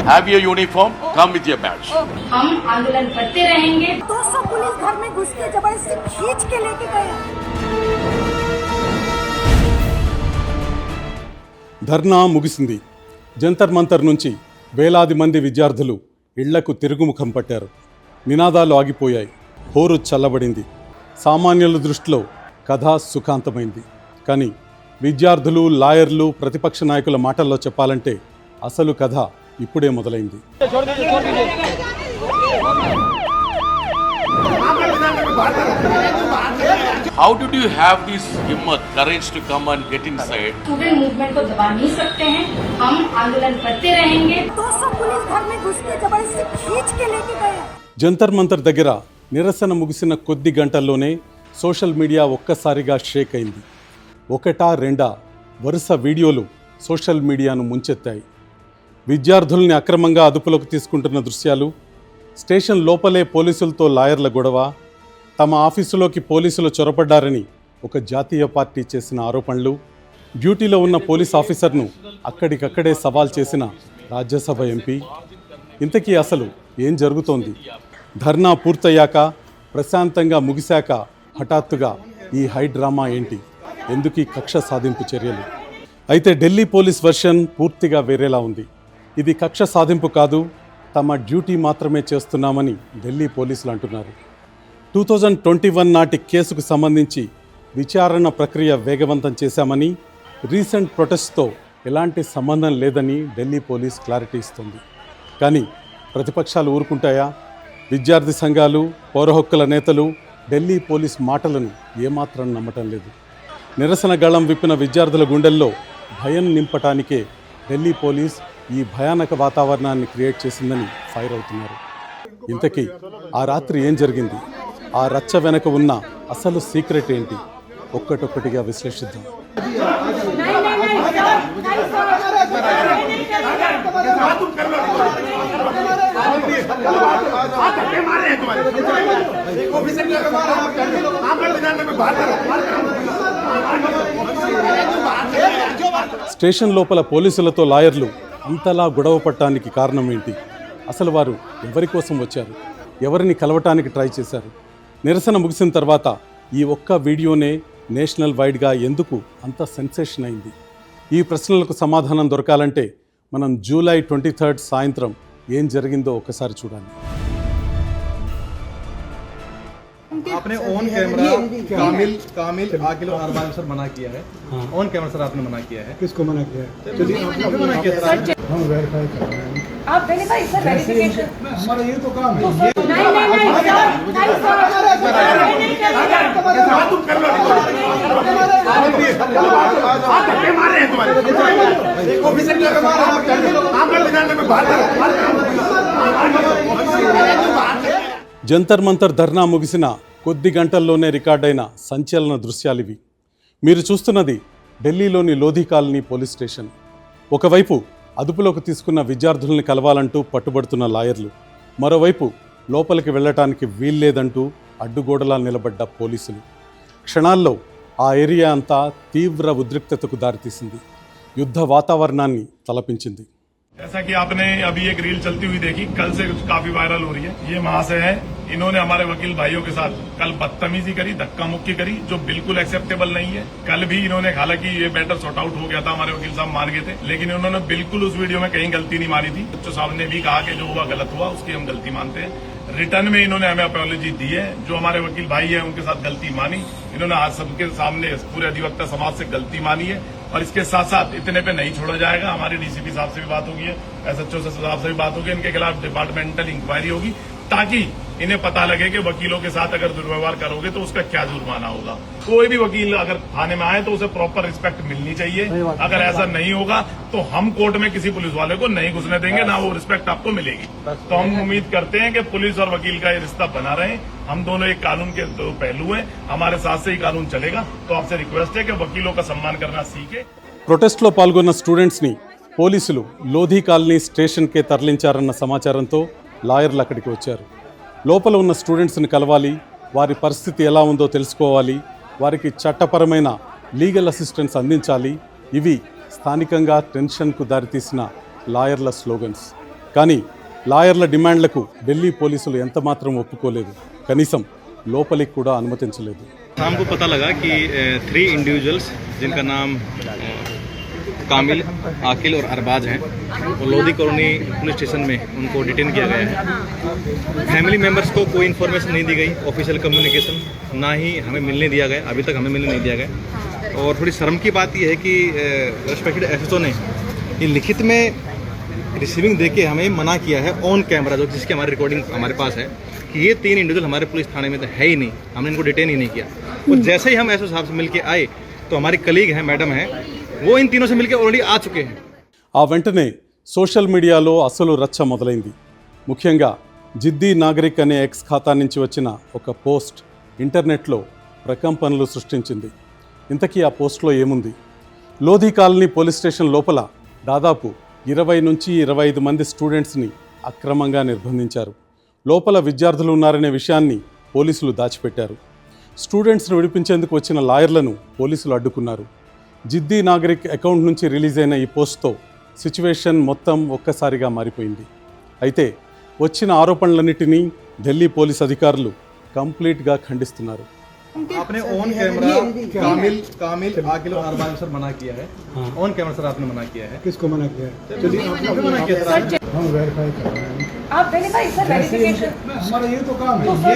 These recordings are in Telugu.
Have your uniform, come with your badge. हम आंदोलन करते रहेंगे। 200 पुलिस घर में घुस के जबरदस्ती खींच के लेके गए। ధర్నా ముగిసింది. జంతర్ మంతర్ నుంచి వేలాది మంది విద్యార్థులు ఇళ్లకు తిరుగుముఖం పట్టారు. నినాదాలు ఆగిపోయాయి. హోరు చల్లబడింది. సామాన్యుల దృష్టిలో కథ సుఖాంతమైంది. కానీ విద్యార్థులు, లాయర్లు, ప్రతిపక్ష నాయకుల మాటల్లో చెప్పాలంటే అసలు కథ ఇప్పుడే మొదలైంది. How did you have this himmat, courage to come and get inside? Student movement को दबा नहीं सकते हैं। हम आंदोलन करते रहेंगे। 200 पुलिस घर में घुस के जबरदस्ती खींच के लेके गए। జంతర్ మంతర్ దగ్గర నిరసన ముగిసిన కొద్ది గంటల్లోనే సోషల్ మీడియా ఒక్కసారిగా షేక్ అయింది. ఒకటా రెండా వరుస వీడియోలు సోషల్ మీడియాను ముంచెత్తాయి. విద్యార్థుల్ని అక్రమంగా అదుపులోకి తీసుకుంటున్న దృశ్యాలు, స్టేషన్ లోపలే పోలీసులతో లాయర్ల గొడవ, తమ ఆఫీసులోకి పోలీసులు చొరబడ్డారని ఒక జాతీయ పార్టీ చేసిన ఆరోపణలు, డ్యూటీలో ఉన్న పోలీస్ ఆఫీసర్ను అక్కడికక్కడే సవాల్ చేసిన రాజ్యసభ ఎంపీ. ఇంతకీ అసలు ఏం జరుగుతోంది? ధర్నా పూర్తయ్యాక, ప్రశాంతంగా ముగిశాక హఠాత్తుగా ఈ హై డ్రామా ఏంటి? ఎందుకు ఈ కక్ష సాధింపు చర్యలు? అయితే ఢిల్లీ పోలీస్ వెర్షన్ పూర్తిగా వేరేలా ఉంది. ఇది కక్ష సాధింపు కాదు, తమ డ్యూటీ మాత్రమే చేస్తున్నామని ఢిల్లీ పోలీసులు అంటున్నారు. 2021 నాటి కేసుకు సంబంధించి విచారణ ప్రక్రియ వేగవంతం చేశామని, రీసెంట్ ప్రొటెస్ట్తో ఎలాంటి సంబంధం లేదని ఢిల్లీ పోలీస్ క్లారిటీ ఇస్తుంది. కానీ ప్రతిపక్షాలు ఊరుకుంటాయా? విద్యార్థి సంఘాలు, పౌర హక్కుల నేతలు ఢిల్లీ పోలీస్ మాటలను ఏమాత్రం నమ్మటం లేదు. నిరసన గళం విప్పిన విద్యార్థుల గుండెల్లో భయం నింపటానికే ఢిల్లీ పోలీస్ ఈ భయానక వాతావరణాన్ని క్రియేట్ చేసిందని ఫైర్ అవుతున్నారు. ఇంతకీ ఆ రాత్రి ఏం జరిగింది? ఆ రచ్చ వెనక ఉన్న అసలు సీక్రెట్ ఏంటి? ఒక్కటొక్కటిగా విశ్లేషిద్దాం. స్టేషన్ లోపల పోలీసులతో లాయర్లు అంతలా గొడవ పడటానికి కారణం ఏంటి? అసలు వారు ఎవరి కోసం వచ్చారు? ఎవరిని కలవటానికి ట్రై చేశారు? నిరసన ముగిసిన తర్వాత ఈ ఒక్క వీడియోనే నేషనల్ వైడ్గా ఎందుకు అంత సెన్సేషన్ అయింది? ఈ ప్రశ్నలకు సమాధానం దొరకాలంటే మనం జూలై 23 సాయంత్రం ఏం జరిగిందో ఒకసారి చూడాలి. आपने ऑन कैमरा कामिल आकिल और अरमान सर मना किया है। ऑन कैमरा सर आपने मना किया है। किसको मना किया है? चलिए आपने मना किया सर। हम वेरीफाई कर रहे हैं। आप वेरीफाई सर, वेरिफिकेशन हमारा ये तो काम है। नहीं జంతర్ మంతర్ ధర్నా ముగిసిన కొద్ది గంటల్లోనే రికార్డైన సంచలన దృశ్యాలివి. మీరు చూస్తున్నది ఢిల్లీలోని లోధి కాలనీ పోలీస్ స్టేషన్. ఒకవైపు అదుపులోకి తీసుకున్న విద్యార్థుల్ని కలవాలంటూ పట్టుబడుతున్న లాయర్లు, మరోవైపు లోపలికి వెళ్ళటానికి వీల్లేదంటూ అడ్డుగోడలా నిలబడ్డ పోలీసులు. క్షణాల్లో ఆ ఏరియా అంతా తీవ్ర ఉద్రిక్తతకు దారితీసింది. యుద్ధ వాతావరణాన్ని తలపించింది. जैसा कि आपने अभी एक रील चलती हुई देखी, कल से काफी वायरल हो रही है। ये वहां से है, इन्होंने हमारे वकील भाइयों के साथ कल बदतमीजी करी, धक्का मुक्की करी, जो बिल्कुल एक्सेप्टेबल नहीं है। कल भी इन्होंने, हालांकि ये मैटर सॉर्ट आउट हो गया था, हमारे वकील साहब मान गए थे, लेकिन इन्होंने बिल्कुल उस वीडियो में कहीं गलती नहीं मारी थी। बच्चों साहब ने भी कहा कि जो हुआ गलत हुआ, उसकी हम गलती मानते हैं। रिटर्न में इन्होंने हमें अपॉलॉजी दी है। जो हमारे वकील भाई है उनके साथ गलती मानी, इन्होंने आज सबके सामने पूरे अधिवक्ता समाज से गलती मानी है। और इसके साथ साथ इतने पे नहीं छोड़ा जाएगा। हमारे डीसीपी साहब से भी बात होगी है, एसएचओ साहब से भी बात होगी, इनके खिलाफ डिपार्टमेंटल इंक्वायरी होगी, ताकि इन्हें पता लगे कि वकीलों के साथ अगर दुर्व्यवहार करोगे तो उसका क्या जुर्माना होगा। कोई भी वकील अगर थाने में आए तो उसे प्रॉपर रिस्पेक्ट मिलनी चाहिए। अगर ऐसा नहीं होगा तो हम कोर्ट में किसी पुलिस वाले को नहीं घुसने देंगे, ना वो रिस्पेक्ट आपको मिलेगी। तो हम उम्मीद करते हैं कि पुलिस और वकील का ये रिश्ता बना रहे। हम दोनों एक कानून के दो पहलू हैं, हमारे साथ से ही कानून चलेगा। तो आपसे रिक्वेस्ट है कि वकीलों का सम्मान करना सीखे। ప్రొటెస్ట్లో పాల్గొన్న స్టూడెంట్స్ని పోలీసులు లోధి కాలనీ స్టేషన్కే తరలించారన్న సమాచారంతో లాయర్లు అక్కడికి వచ్చారు. లోపల ఉన్న స్టూడెంట్స్ని కలవాలి, వారి పరిస్థితి ఎలా ఉందో తెలుసుకోవాలి, వారికి చట్టపరమైన లీగల్ అసిస్టెన్స్ అందించాలి. ఇవి స్థానికంగా టెన్షన్కు దారితీసిన లాయర్ల స్లోగన్స్. కానీ లాయర్ల డిమాండ్లకు ఢిల్లీ పోలీసులు ఎంతమాత్రం ఒప్పుకోలేదు, కనీసం లోపలికి కూడా అనుమతించలేదు. शाम को पता लगा कि 3 इंडिविजुअल्स जिनका नाम कामिल, आकिल और अरबाज हैं, वो लोधी कॉलोनी पुलिस स्टेशन में उनको डिटेन किया गया है. फैमिली मेंबर्स को कोई इन्फॉर्मेशन नहीं दी गई, ऑफिशियल कम्युनिकेशन ना ही हमें मिलने दिया गया, अभी तक हमें मिलने नहीं दिया गया. और थोड़ी शर्म की बात यह है कि रेस्पेक्टेड एसएचओ ने ये लिखित में रिसीविंग देके हमें मना किया है ऑन कैमरा, जो जिसकी हमारी रिकॉर्डिंग हमारे पास है, कि ये 3 इंडिविजुअल हमारे पुलिस थाने में तो है ही नहीं, हमने इनको डिटेन ही नहीं किया. और जैसे ही हम एसओ साहब से मिलके आए तो हमारी कलीग हैं, मैडम हैं, वो इन तीनों से मिलके ऑलरेडी आ चुके हैं. ఆ వెంటనే సోషల్ మీడియాలో అసలు రచ్చ మొదలైంది. ముఖ్యంగా జిద్దీ నాగరిక్ అనే ఎక్స్ ఖాతా నుంచి వచ్చిన ఒక పోస్ట్ ఇంటర్నెట్లో ప్రకంపనలు సృష్టించింది. ఇంతకీ ఆ పోస్ట్లో ఏముంది? లోధి కాలనీ పోలీస్ స్టేషన్ లోపల దాదాపు 20 నుంచి 25 మంది స్టూడెంట్స్ని అక్రమంగా నిర్బంధించారు. లోపల విద్యార్థులు ఉన్నారనే విషయాన్ని పోలీసులు దాచిపెట్టారు. స్టూడెంట్స్ను విడిపించేందుకు వచ్చిన లాయర్లను పోలీసులు అడ్డుకున్నారు. జిద్దీ నాగరిక్ అకౌంట్ నుంచి రిలీజ్ అయిన ఈ పోస్ట్తో సిచ్యువేషన్ మొత్తం ఒక్కసారిగా మారిపోయింది. అయితే వచ్చిన ఆరోపణలన్నిటినీ ఢిల్లీ పోలీస్ అధికారులు కంప్లీట్గా ఖండిస్తున్నారు. आपने ऑन कैमरा कामिल आकिल और अरबाज सर मना किया है. ऑन कैमरा सर आपने मना किया है. किसको मना किया है? चलिए आपने मना किया सर. हम वेरीफाई कर रहे हैं. आप वेरीफाई सर, वेरिफिकेशन. हमारा ये तो काम है. नहीं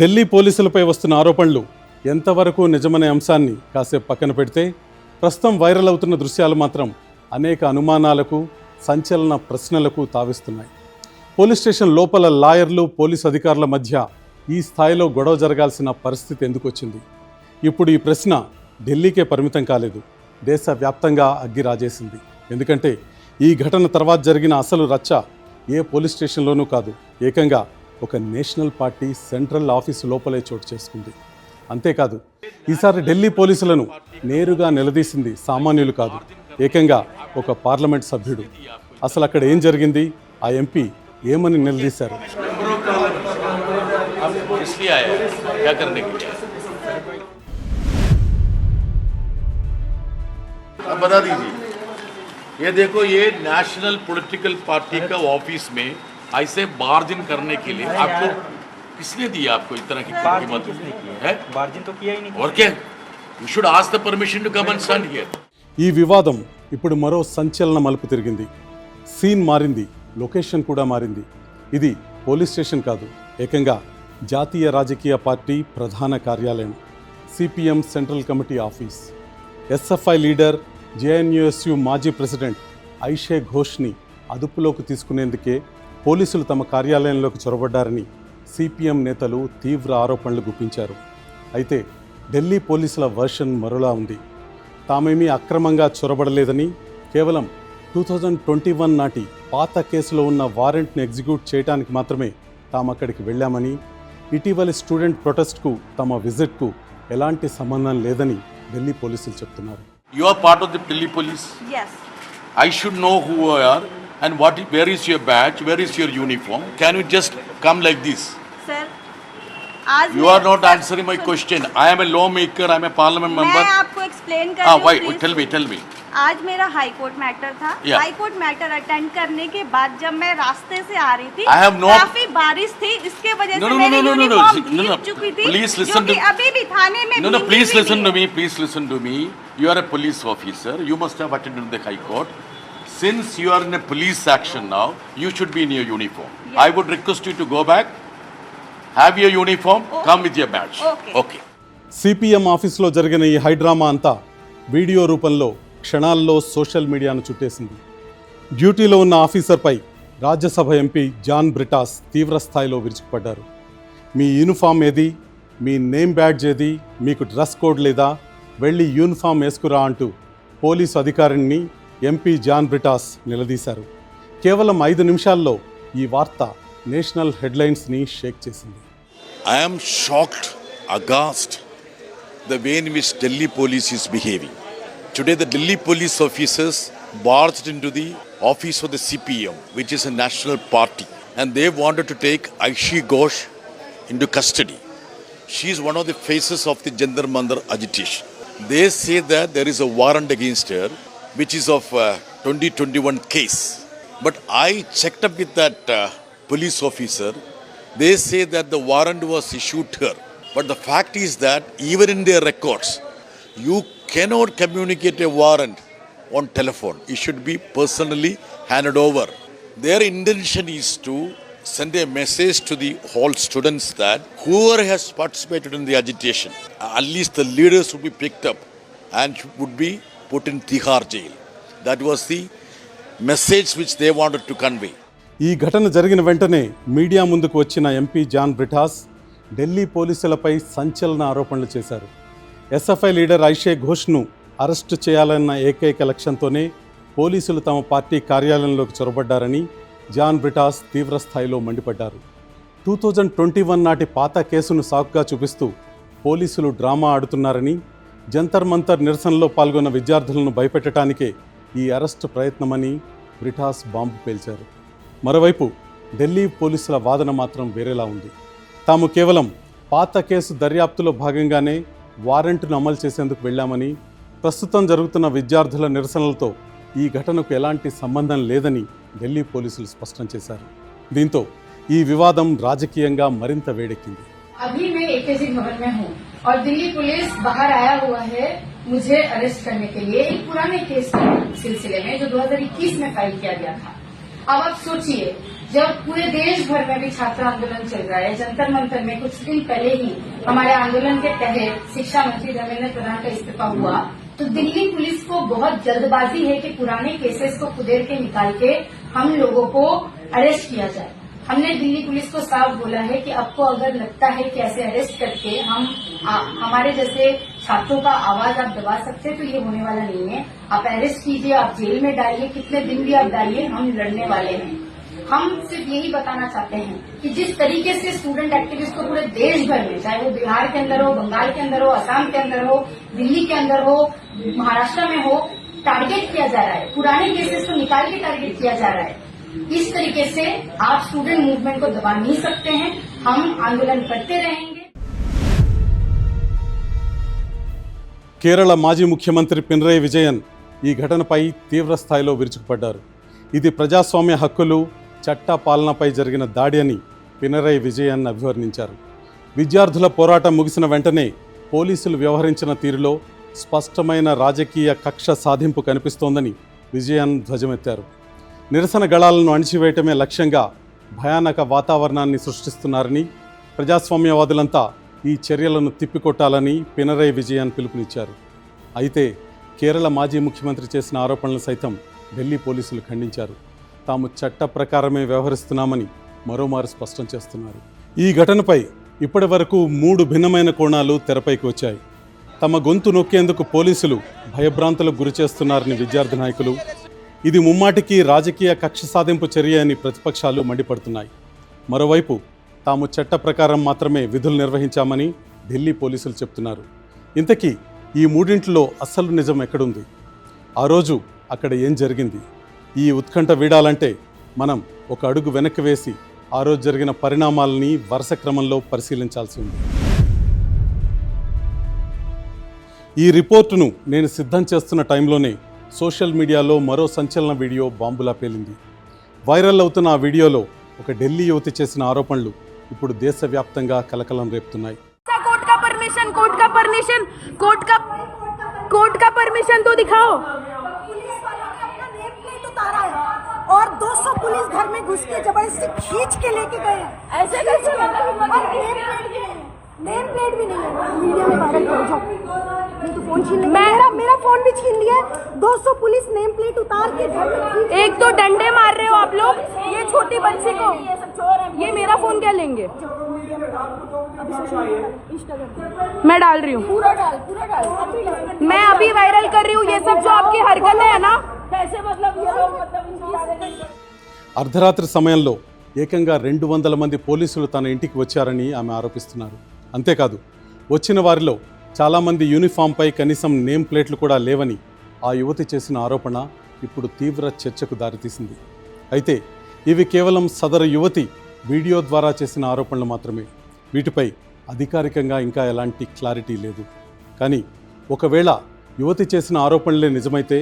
ఢిల్లీ పోలీసులపై వస్తున్న ఆరోపణలు ఎంతవరకు నిజమనే అంశాన్ని కాసేపు పక్కన పెడితే, ప్రస్తుతం వైరల్ అవుతున్న దృశ్యాలు మాత్రం అనేక అనుమానాలకు, సంచలన ప్రశ్నలకు తావిస్తున్నాయి. పోలీస్ స్టేషన్ లోపల లాయర్లు, పోలీసు అధికారుల మధ్య ఈ స్థాయిలో గొడవ జరగాల్సిన పరిస్థితి ఎందుకు వచ్చింది? ఇప్పుడు ఈ ప్రశ్న ఢిల్లీకే పరిమితం కాలేదు, దేశవ్యాప్తంగా అగ్గి రాజేసింది. ఎందుకంటే ఈ ఘటన తర్వాత జరిగిన అసలు రచ్చ ఏ పోలీస్ స్టేషన్లోనూ కాదు, ఏకంగా ఒక నేషనల్ పార్టీ సెంట్రల్ ఆఫీసు లోపలే చోటు చేసుకుంది. అంతేకాదు, ఈసారి ఢిల్లీ పోలీసులను నేరుగా నిలదీసింది సామాన్యులు కాదు, ఏకంగా ఒక పార్లమెంట్ సభ్యుడు. అసలు అక్కడ ఏం జరిగింది, ఆ ఎంపీ ఏమని నిలదీశారు? बता दीजिए. ये देखो, ये नेशनल पॉलिटिकल पार्टी का ऑफिस में ऐसे बार्जिन करने के लिए आपको किसने दिया? आपको इस तरह की कीमत है? बार्जिन तो किया ही नहीं. और क्या? You should ask the permission to come and stand here. ఈ వివాదం ఇప్పుడు మరో సంచలన మలుపు తిరిగింది. సీన్ మారింది, లొకేషన్ కూడా మారింది. ఇది పోలీస్ స్టేషన్ కాదు, ఏకంగా జాతీయ రాజకీయ పార్టీ ప్రధాన కార్యాలయం, CPM central committee office. SFI leader, JNUSU మాజీ ప్రెసిడెంట్ ఐషే ఘోష్ని అదుపులోకి తీసుకునేందుకే పోలీసులు తమ కార్యాలయంలోకి చొరబడ్డారని సిపిఎం నేతలు తీవ్ర ఆరోపణలు గుప్పించారు. అయితే ఢిల్లీ పోలీసుల వర్షన్ మరోలా ఉంది. తామేమీ అక్రమంగా చొరబడలేదని, కేవలం 2021 నాటి పాత కేసులో ఉన్న వారెంట్ను ఎగ్జిక్యూట్ చేయడానికి మాత్రమే తాము అక్కడికి వెళ్ళామని, ఇటీవలి స్టూడెంట్ ప్రొటెస్ట్కు తమ విజిట్కు ఎలాంటి సంబంధం లేదని ఢిల్లీ పోలీసులు చెప్తున్నారు. You are part of the Delhi police. Yes. I should know who you are and where is your badge, where is your uniform. Can you just come like this? Sir, आज You are not answering my question. I am a lawmaker, I am a parliament member. मैं आपको एक्सप्लेन कर रही हूँ. Why? please. Tell me. आज मेरा हाई कोर्ट मैटर था. Yeah. High court matter attend करने के बाद जब मैं रास्ते से आ रही थी, I have not- काफी बारिश थी, इसके वजह No, से no, मेरी no, no, no, no. Uniform No, no. भीग चुकी थी. Please listen जो कि to- अभी भी थाने में No, भीगी please हुई listen थी. to me. Please listen to me. You are a police officer. You must have attended the High Court. Since you are in a police action now, you should be in your uniform. Yeah. I would request you to go back, have your uniform, Okay. come with your badge. Okay. CPM ఆఫీస్లో జరిగిన ఈ హైడ్రామా అంతా వీడియో రూపంలో క్షణాల్లో సోషల్ మీడియాను చుట్టేసింది. డ్యూటీలో ఉన్న ఆఫీసర్పై రాజ్యసభ ఎంపీ జాన్ బ్రిటాస్ తీవ్ర స్థాయిలో విరుచుకుపడ్డారు. మీ యూనిఫామ్ ఏది, మీ నేమ్ బ్యాడ్జ్ ఏది, మీకు డ్రెస్ కోడ్ లేదా, వెళ్ళి యూనిఫామ్ వేసుకురా అంటూ పోలీసు అధికారిని ఎంపీ జాన్ బ్రిటాస్ నిలదీశారు. కేవలం 5 నిమిషాల్లో ఈ వార్త నేషనల్ హెడ్లైన్స్ని షేక్ చేసింది. I am shocked, aghast, the way in which Delhi police is behaving. Today the Delhi police officers barged into the office of the CPM, which is a national party, and they wanted to take Aishi Ghosh into custody. She is one of the faces of the Jantar Mantar agitation. They say that there is a warrant against her, which is of 2021 case. But I checked up with that police officer. They say that the warrant was issued to her. But the fact is that even in their records, you cannot communicate a warrant on telephone. It should be personally handed over. Their intention is to send a message to the whole students that whoever has participated in the agitation, at least the leaders would be picked up and would be put in Tihar jail. That was the message which they wanted to convey. ఈ ఘటన జరిగిన వెంటనే మీడియా ముందుకు వచ్చిన ఎంపీ జాన్ బ్రిటాస్ ఢిల్లీ పోలీసులపై సంచలన ఆరోపణలు చేశారు. ఎస్ఎఫ్ఐ లీడర్ ఐషే ఘోష్ను అరెస్టు చేయాలన్న ఏకైక లక్ష్యంతోనే పోలీసులు తమ పార్టీ కార్యాలయంలోకి చొరబడ్డారని జాన్ బ్రిటాస్ తీవ్రస్థాయిలో మండిపడ్డారు. 2021 నాటి పాత కేసును సాకుగా చూపిస్తూ పోలీసులు డ్రామా ఆడుతున్నారని, జంతర్ మంతర్ నిరసనలో పాల్గొన్న విద్యార్థులను భయపెట్టడానికే ఈ అరెస్టు ప్రయత్నమని బ్రిటాస్ బాంబు పేల్చారు. మరోవైపు ఢిల్లీ పోలీసుల వాదన మాత్రం వేరేలా ఉంది. తాము కేవలం పాత కేసు దర్యాప్తులో భాగంగానే వారెంట్ను అమలు చేసేందుకు వెళ్ళామని, ప్రస్తుతం జరుగుతున్న విద్యార్థుల నిరసనలతో ఈ ఘటనకు ఎలాంటి సంబంధం లేదని ఢిల్లీ పోలీసులు స్పష్టం చేశారు. దీంతో ఈ వివాదం రాజకీయంగా మరింత వేడెక్కింది. अभी मैं एकेजी भवन में हूँ और दिल्ली पुलिस बाहर आया हुआ है मुझे अरेस्ट करने के लिए एक पुराने केस के सिलसिले में जो 2021 में फाइल किया गया था. अब आप सोचिए, जब पूरे देश भर में भी छात्र आंदोलन चल रहा है, जंतर मंतर में कुछ दिन पहले ही हमारे आंदोलन के तहत शिक्षा मंत्री धर्मेंद्र प्रधान का इस्तीफा हुआ, तो दिल्ली पुलिस को बहुत जल्दबाजी है कि पुराने केसेस को कुदेर के निकाल के हम लोगों को अरेस्ट किया जाए. हमने दिल्ली पुलिस को साफ बोला है कि आपको अगर लगता है कि ऐसे अरेस्ट करके हमारे जैसे छात्रों का आवाज आप दबा सकते हैं, तो ये होने वाला नहीं है. आप अरेस्ट कीजिए, आप जेल में डालिए, कितने दिन भी आप डालिए, हम लड़ने वाले हैं. हम सिर्फ यही बताना चाहते हैं कि जिस तरीके से स्टूडेंट एक्टिविस्ट को पूरे देश भर में, चाहे वो बिहार के अंदर हो, बंगाल के अंदर हो, असम के अंदर हो, दिल्ली के अंदर हो, महाराष्ट्र में हो, टारगेट किया जा रहा है, पुराने केसेस को निकाल के टारगेट किया जा रहा है. इस तरीके से आप स्टूडेंट मूवमेंट को दबा नहीं सकते हैं. हम आंदोलन करते रहेंगे. కేరళ మాజీ ముఖ్యమంత్రి పినరయి విజయన్ ఈ ఘటనపై తీవ్ర స్థాయిలో విరుచుకుపడ్డారు. ఇది ప్రజాస్వామ్య హక్కులు, చట్ట పాలనపై జరిగిన దాడి అని పినరయి విజయన్ అభివర్ణించారు. విద్యార్థుల పోరాటం ముగిసిన వెంటనే పోలీసులు వ్యవహరించిన తీరులో స్పష్టమైన రాజకీయ కక్ష సాధింపు కనిపిస్తోందని విజయన్ ధ్వజమెత్తారు. నిరసన గళాలను అణిచివేయటమే లక్ష్యంగా భయానక వాతావరణాన్ని సృష్టిస్తున్నారని, ప్రజాస్వామ్యవాదులంతా ఈ చర్యలను తిప్పికొట్టాలని పినరయి విజయన్ పిలుపునిచ్చారు. అయితే కేరళ మాజీ ముఖ్యమంత్రి చేసిన ఆరోపణలు సైతం ఢిల్లీ పోలీసులు ఖండించారు. తాము చట్ట ప్రకారమే వ్యవహరిస్తున్నామని మరోమారు స్పష్టం చేస్తున్నారు. ఈ ఘటనపై ఇప్పటి వరకు 3 భిన్నమైన కోణాలు తెరపైకి వచ్చాయి. తమ గొంతు నొక్కేందుకు పోలీసులు భయభ్రాంతులకు గురి చేస్తున్నారని విద్యార్థి నాయకులు, ఇది ముమ్మాటికి రాజకీయ కక్ష సాధింపు చర్య అని ప్రతిపక్షాలు మండిపడుతున్నాయి. మరోవైపు తాము చట్ట ప్రకారం మాత్రమే విధులు నిర్వహించామని ఢిల్లీ పోలీసులు చెప్తున్నారు. ఇంతకీ ఈ మూడింటిలో అసలు నిజం ఎక్కడుంది? ఆ రోజు అక్కడ ఏం జరిగింది? ఈ ఉత్కంఠ వీడాలంటే మనం ఒక అడుగు వెనక్కి వేసి ఆ రోజు జరిగిన పరిణామాలని వరుస క్రమంలో పరిశీలించాల్సి ఉంది. ఈ రిపోర్టును నేను సిద్ధం చేస్తున్న టైంలోనే సోషల్ మీడియాలో మరో సంచలన వీడియో బాంబులా పేలింది. వైరల్ అవుతున్న ఆ వీడియోలో ఒక ఢిల్లీ యువతి చేసిన ఆరోపణలు ఇప్పుడు దేశవ్యాప్తంగా కలకలం రేపుతున్నాయి. कोर्ट का परमिशन तो दिखाओ. पुलिस वालों ने अपना नेम प्लेट उतारा है और 200 पुलिस घर में घुस के जबरदस्ती खींच के लेके गए हैं. ऐसे कैसे? नेम प्लेट भी नहीं है. मीडिया में वायरल करो जाओ. नहीं तो फोन छीन लेंगे. मेरा फोन भी छीन लिया. 200 पुलिस नेम प्लेट उतार के घर में. एक तो डंडे मार रहे हो आप लोग, ये छोटी बच्ची को. ये मेरा फोन क्या लेंगे? मैं डाल रही हूँ. पूरा डाल. मैं अभी वायरल कर रही हूँ. ये सब जो आपकी हरकत है ना, कैसे मतलब ये लोग అర్ధరాత్రి సమయంలో ఏకంగా 200 మంది పోలీసులు తన ఇంటికి వచ్చారని ఆమె ఆరోపిస్తున్నారు. అంతేకాదు, వచ్చిన వారిలో చాలామంది యూనిఫామ్పై కనీసం నేమ్ ప్లేట్లు కూడా లేవని ఆ యువతి చేసిన ఆరోపణ ఇప్పుడు తీవ్ర చర్చకు దారితీసింది. అయితే ఇవి కేవలం సదరు యువతి వీడియో ద్వారా చేసిన ఆరోపణలు మాత్రమే. వీటిపై అధికారికంగా ఇంకా ఎలాంటి క్లారిటీ లేదు. కానీ ఒకవేళ యువతి చేసిన ఆరోపణలే నిజమైతే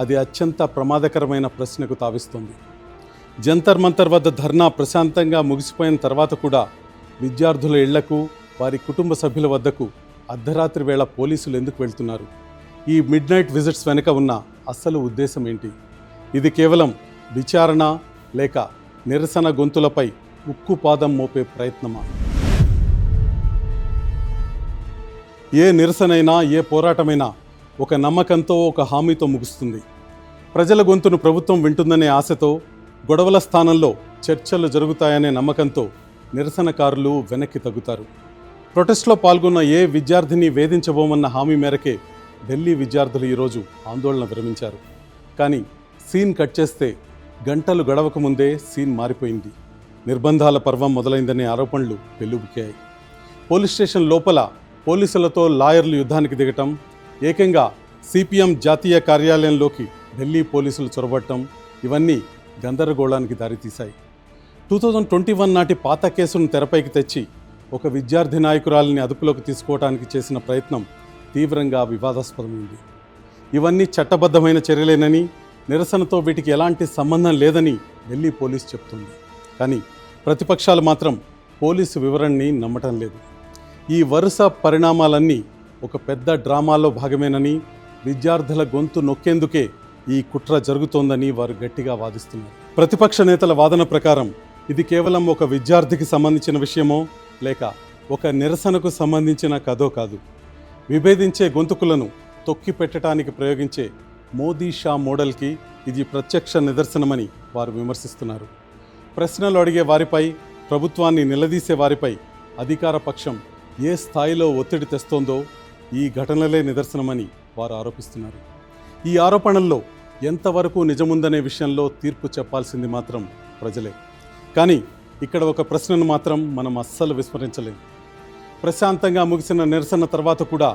అది అత్యంత ప్రమాదకరమైన ప్రశ్నకు తావిస్తుంది. జంతర్ మంతర్ వద్ద ధర్నా ప్రశాంతంగా ముగిసిపోయిన తర్వాత కూడా విద్యార్థుల ఇళ్లకు, వారి కుటుంబ సభ్యుల వద్దకు అర్ధరాత్రి వేళ పోలీసులు ఎందుకు వెళ్తున్నారు? ఈ మిడ్ నైట్ విజిట్స్ వెనుక ఉన్న అసలు ఉద్దేశం ఏంటి? ఇది కేవలం విచారణ లేక నిరసన గొంతులపై ఉక్కుపాదం మోపే ప్రయత్నమా? ఏ నిరసనైనా, ఏ పోరాటమైనా ఒక నమ్మకంతో, ఒక హామీతో ముగుస్తుంది. ప్రజల గొంతును ప్రభుత్వం వింటుందనే ఆశతో, గొడవల స్థానంలో చర్చలు జరుగుతాయనే నమ్మకంతో నిరసనకారులు వెనక్కి తగ్గుతారు. ప్రొటెస్ట్లో పాల్గొన్న ఏ విద్యార్థిని వేధించబోమన్న హామీ మేరకే ఢిల్లీ విద్యార్థులు ఈరోజు ఆందోళన విరమించారు. కానీ సీన్ కట్ చేస్తే గంటలు గడవక ముందే సీన్ మారిపోయింది. నిర్బంధాల పర్వం మొదలైందనే ఆరోపణలు పెల్లుబుకాయి. పోలీస్ స్టేషన్ లోపల పోలీసులతో లాయర్లు యుద్ధానికి దిగటం, ఏకంగా సిపిఎం జాతీయ కార్యాలయంలోకి ఢిల్లీ పోలీసులు చొరబడటం, ఇవన్నీ గందరగోళానికి దారితీశాయి. 2021 నాటి పాత కేసును తెరపైకి తెచ్చి ఒక విద్యార్థి నాయకురాలిని అదుపులోకి తీసుకోవడానికి చేసిన ప్రయత్నం తీవ్రంగా వివాదాస్పదమైంది. ఇవన్నీ చట్టబద్ధమైన చర్యలేనని, నిరసనతో వీటికి ఎలాంటి సంబంధం లేదని ఢిల్లీ పోలీసు చెప్తుంది. కానీ ప్రతిపక్షాలు మాత్రం పోలీసు వివరణని నమ్మటం లేదు. ఈ వరుస పరిణామాలన్నీ ఒక పెద్ద డ్రామాలో భాగమేనని, విద్యార్థుల గొంతు నొక్కేందుకే ఈ కుట్ర జరుగుతోందని వారు గట్టిగా వాదిస్తున్నారు. ప్రతిపక్ష నేతల వాదన ప్రకారం ఇది కేవలం ఒక విద్యార్థికి సంబంధించిన విషయమో లేక ఒక నిరసనకు సంబంధించిన కథో కాదు. విభేదించే గొంతుకులను తొక్కి పెట్టడానికి ప్రయోగించే మోదీ షా మోడల్కి ఇది ప్రత్యక్ష నిదర్శనమని వారు విమర్శిస్తున్నారు. ప్రశ్నలు అడిగే వారిపై, ప్రభుత్వాన్ని నిలదీసే వారిపై అధికార పక్షం ఏ స్థాయిలో ఒత్తిడి తెస్తోందో ఈ ఘటనలే నిదర్శనమని వారు ఆరోపిస్తున్నారు. ఈ ఆరోపణల్లో ఎంతవరకు నిజముందనే విషయంలో తీర్పు చెప్పాల్సింది మాత్రం ప్రజలే. కానీ ఇక్కడ ఒక ప్రశ్నను మాత్రం మనం అస్సలు విస్మరించలేం. ప్రశాంతంగా ముగిసిన నిరసన తర్వాత కూడా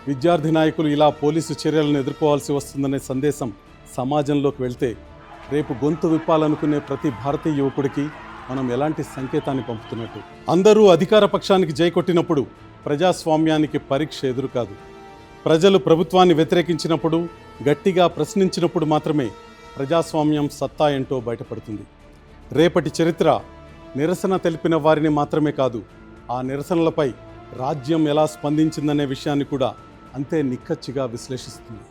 విద్యార్థి నాయకులు ఇలా పోలీసు చర్యలను ఎదుర్కోవాల్సి వస్తుందనే సందేశం సమాజంలోకి వెళ్తే రేపు గొంతు విప్పాలనుకునే ప్రతి భారతీయ యువకుడికి మనం ఎలాంటి సంకేతాన్ని పంపుతున్నట్టు? అందరూ అధికార పక్షానికి జై కొట్టినప్పుడు ప్రజాస్వామ్యానికి పరీక్ష ఎదురు కాదు. ప్రజలు ప్రభుత్వాన్ని వ్యతిరేకించినప్పుడు, గట్టిగా ప్రశ్నించినప్పుడు మాత్రమే ప్రజాస్వామ్యం సత్తా ఏంటో బయటపడుతుంది. రేపటి చరిత్ర నిరసన తెలిపిన వారిని మాత్రమే కాదు, ఆ నిరసనలపై రాజ్యం ఎలా స్పందించిందనే విషయాన్ని కూడా అంతే నిక్కచ్చిగా విశ్లేషిస్తుంది.